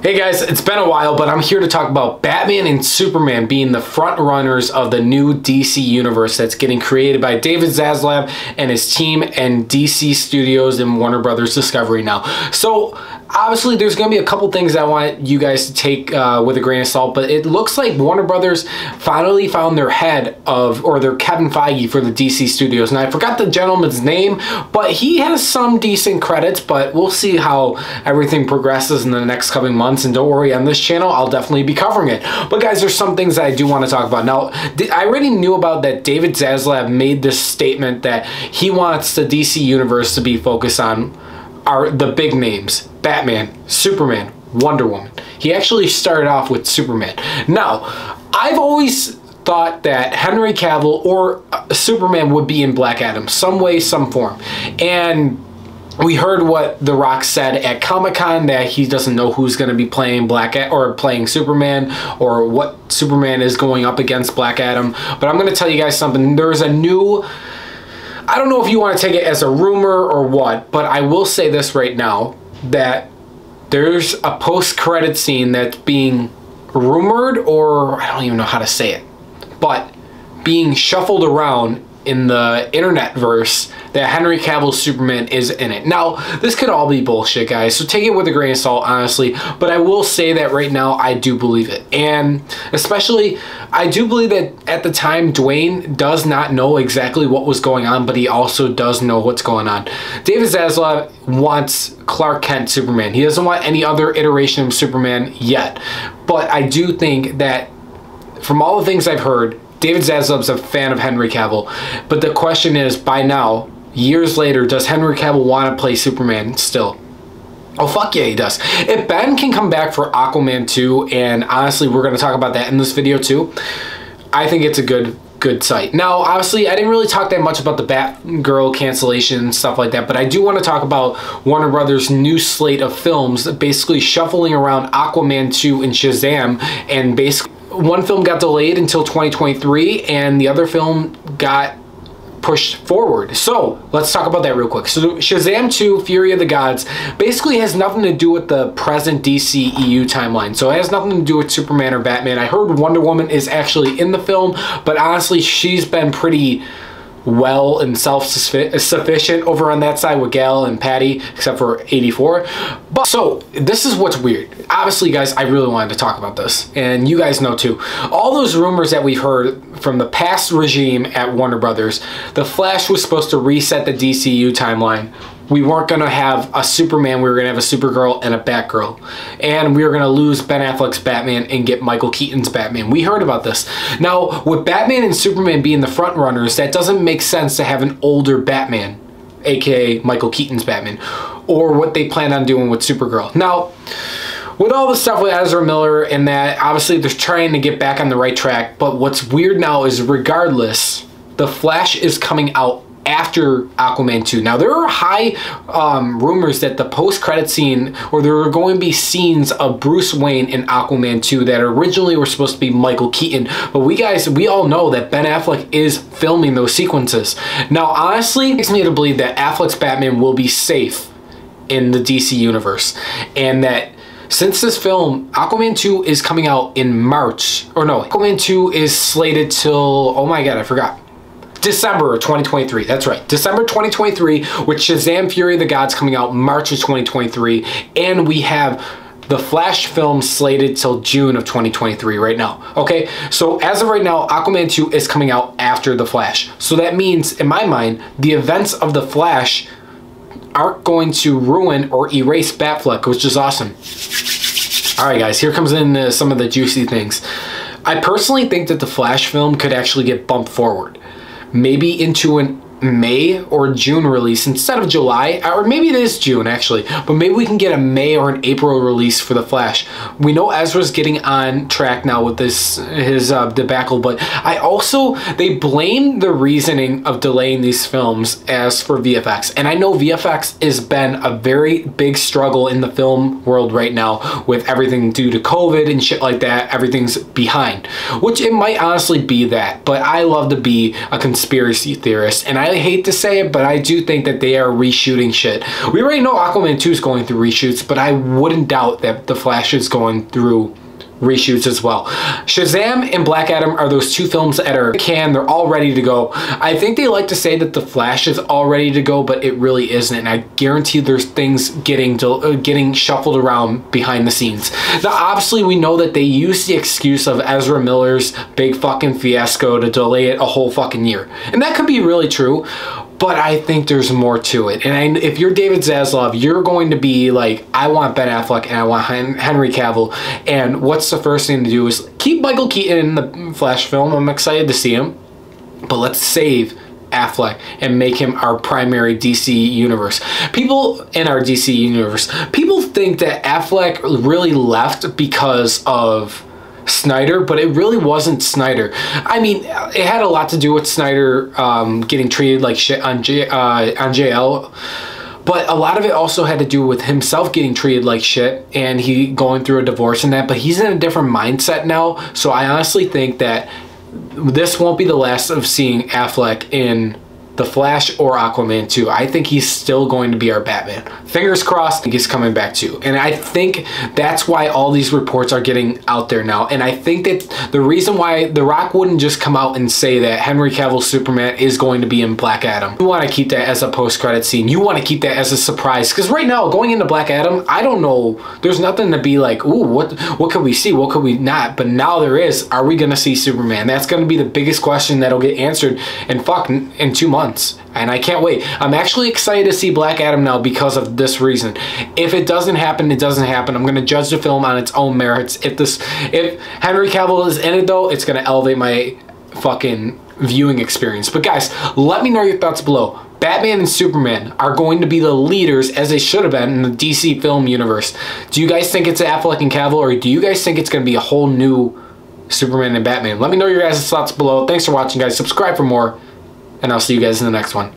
Hey guys, it's been a while, but I'm here to talk about Batman and Superman being the front runners of the new DC universe that's getting created by David Zaslav and his team and DC Studios and Warner Brothers Discovery now. So obviously there's going to be a couple things I want you guys to take with a grain of salt, but it looks like Warner Brothers finally found their head of, or their Kevin Feige for the DC Studios. And I forgot the gentleman's name, but he has some decent credits, but we'll see how everything progresses in the next coming months. And don't worry, on this channel, I'll definitely be covering it. But guys, there's some things that I do want to talk about. Now, I already knew about that David Zaslav made this statement that he wants the DC universe to be focused on the big names: Batman, Superman, Wonder Woman. He actually started off with Superman. Now, I've always thought that Henry Cavill or Superman would be in Black Adam, some way, some form. And we heard what The Rock said at Comic-Con, that he doesn't know who's going to be playing playing Superman, or what Superman is going up against Black Adam. But I'm going to tell you guys something. There's a new, I don't know if you want to take it as a rumor or what, but I will say this right now, that there's a post-credit scene that's being rumored, or I don't even know how to say it, but being shuffled around in the internet-verse that Henry Cavill's Superman is in it. Now, this could all be bullshit, guys, so take it with a grain of salt, honestly, but I will say that right now, I do believe it. And especially, I do believe that at the time, Dwayne does not know exactly what was going on, but he also does know what's going on. David Zaslav wants Clark Kent Superman. He doesn't want any other iteration of Superman yet. But I do think that, from all the things I've heard, David Zaslav's a fan of Henry Cavill, but the question is, by now, years later, does Henry Cavill want to play Superman still? Oh, fuck yeah, he does. If Ben can come back for Aquaman 2, and honestly, we're going to talk about that in this video too, I think it's a good sight. Now, obviously, I didn't really talk that much about the Batgirl cancellation and stuff like that, but I do want to talk about Warner Brothers' new slate of films, basically shuffling around Aquaman 2 and Shazam, and basically one film got delayed until 2023 and the other film got pushed forward. So let's talk about that real quick. So Shazam 2 Fury of the Gods basically has nothing to do with the present DC EU timeline. So it has nothing to do with Superman or Batman. I heard Wonder Woman is actually in the film, but honestly, she's been pretty well and self-sufficient over on that side with Gal and Patty, except for 84. But so this is what's weird. Obviously, guys, I really wanted to talk about this, and you guys know too. All those rumors that we've heard from the past regime at Warner Brothers, the Flash was supposed to reset the DCU timeline. We weren't going to have a Superman, we were going to have a Supergirl and a Batgirl. And we were going to lose Ben Affleck's Batman and get Michael Keaton's Batman. We heard about this. Now, with Batman and Superman being the front runners, that doesn't make sense to have an older Batman, aka Michael Keaton's Batman, or what they plan on doing with Supergirl. Now, with all the stuff with Ezra Miller and that, obviously they're trying to get back on the right track, but what's weird now is, regardless, The Flash is coming out after Aquaman 2. Now, there are high rumors that the post-credit scene, or there are going to be scenes of Bruce Wayne in Aquaman 2 that originally were supposed to be Michael Keaton, but we all know that Ben Affleck is filming those sequences. Now, honestly, it makes me to believe that Affleck's Batman will be safe in the DC universe, and that since this film, Aquaman 2 is coming out in March, or no, Aquaman 2 is slated till, oh my god, I forgot, December of 2023. That's right, December 2023, with Shazam Fury of the Gods coming out March of 2023, and we have the Flash film slated till June of 2023 right now. Okay, so as of right now, Aquaman 2 is coming out after the Flash. So that means, in my mind, the events of the Flash aren't going to ruin or erase Batfleck, which is awesome. All right, guys, here comes in some of the juicy things. I personally think that the Flash film could actually get bumped forward, maybe into an May or June release instead of July, or maybe it is June actually, but maybe we can get a May or an April release for the Flash. We know Ezra's getting on track now with his debacle, but they blame the reasoning of delaying these films as for VFX, and I know VFX has been a very big struggle in the film world right now with everything due to COVID and shit like that. Everything's behind, which it might honestly be that, but I love to be a conspiracy theorist, and I I hate to say it, but I do think that they are reshooting shit. We already know Aquaman 2 is going through reshoots, but I wouldn't doubt that The Flash is going through reshoots as well. Shazam and Black Adam are those two films that are they're all ready to go. I think they like to say that The Flash is all ready to go, but it really isn't, and I guarantee there's things getting shuffled around behind the scenes. Now obviously we know that they used the excuse of Ezra Miller's big fucking fiasco to delay it a whole fucking year, and that could be really true, but I think there's more to it. And if you're David Zaslav, you're going to be like, I want Ben Affleck and I want Henry Cavill, and what's the first thing to do is keep Michael Keaton in the Flash film. I'm excited to see him, but let's save Affleck and make him our primary DC universe. People in our DC universe, people think that Affleck really left because of Snyder, but it really wasn't Snyder. I mean, it had a lot to do with Snyder getting treated like shit on JL, but a lot of it also had to do with himself getting treated like shit and he going through a divorce and that, but he's in a different mindset now, so I honestly think that this won't be the last of seeing Affleck in The Flash or Aquaman 2. I think he's still going to be our Batman. Fingers crossed he's coming back too. And I think that's why all these reports are getting out there now. And I think that the reason why The Rock wouldn't just come out and say that Henry Cavill's Superman is going to be in Black Adam. You want to keep that as a post-credit scene. You want to keep that as a surprise. Because right now, going into Black Adam, I don't know. There's nothing to be like, ooh, what could we see? What could we not? But now there is. Are we going to see Superman? That's going to be the biggest question that'll get answered in 2 months. And I can't wait. I'm actually excited to see Black Adam now because of this reason. If it doesn't happen, it doesn't happen. I'm going to judge the film on its own merits. If Henry Cavill is in it though, it's going to elevate my fucking viewing experience. But guys, let me know your thoughts below. Batman and Superman are going to be the leaders, as they should have been, in the DC film universe. Do you guys think it's Affleck and Cavill, or do you guys think it's going to be a whole new Superman and Batman? Let me know your guys' thoughts below. Thanks for watching, guys. Subscribe for more, and I'll see you guys in the next one.